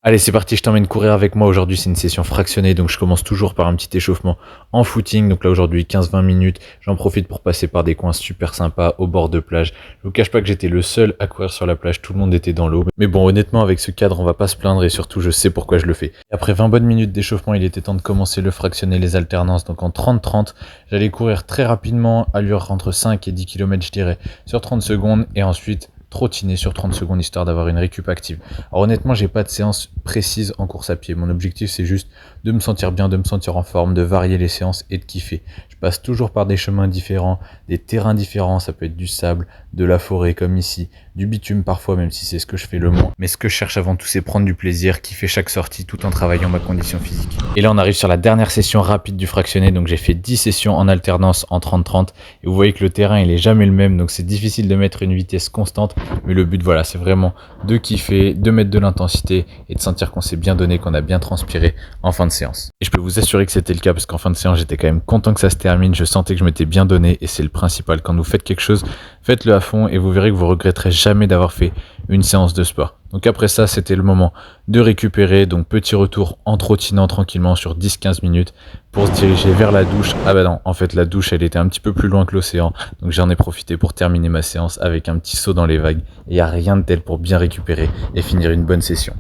Allez, c'est parti, je t'emmène courir avec moi. Aujourd'hui, c'est une session fractionnée, donc je commence toujours par un petit échauffement en footing. Donc là, aujourd'hui, 15-20 minutes. J'en profite pour passer par des coins super sympas au bord de plage. Je vous cache pas que j'étais le seul à courir sur la plage, tout le monde était dans l'eau. Mais bon, honnêtement, avec ce cadre, on va pas se plaindre et surtout, je sais pourquoi je le fais. Après 20 bonnes minutes d'échauffement, il était temps de commencer le fractionné, les alternances. Donc en 30-30, j'allais courir très rapidement, allure entre 5 et 10 km, je dirais, sur 30 secondes. Et ensuite, trottiner sur 30 secondes histoire d'avoir une récup active. Alors honnêtement, j'ai pas de séance précise en course à pied. Mon objectif, c'est juste de me sentir bien, de me sentir en forme, de varier les séances et de kiffer. Je passe toujours par des chemins différents, des terrains différents. Ça peut être du sable, de la forêt comme ici, du bitume parfois, même si c'est ce que je fais le moins. Mais ce que je cherche avant tout, c'est prendre du plaisir, kiffer chaque sortie tout en travaillant ma condition physique. Et là, on arrive sur la dernière session rapide du fractionné. Donc j'ai fait 10 sessions en alternance en 30-30. Et vous voyez que le terrain, il est jamais le même. Donc c'est difficile de mettre une vitesse constante. Mais le but, voilà, c'est vraiment de kiffer, de mettre de l'intensité et de sentir qu'on s'est bien donné, qu'on a bien transpiré en fin de séance. Et je peux vous assurer que c'était le cas parce qu'en fin de séance, j'étais quand même content que ça se termine. Je sentais que je m'étais bien donné et c'est le principal. Quand vous faites quelque chose, faites-le à fond et vous verrez que vous regretterez jamais d'avoir fait une séance de sport. Donc après ça, c'était le moment de récupérer. Donc petit retour en trottinant tranquillement sur 10-15 minutes pour se diriger vers la douche. Ah bah non, en fait la douche, elle était un petit peu plus loin que l'océan. Donc j'en ai profité pour terminer ma séance avec un petit saut dans les vagues. Et il n'y a rien de tel pour bien récupérer et finir une bonne session.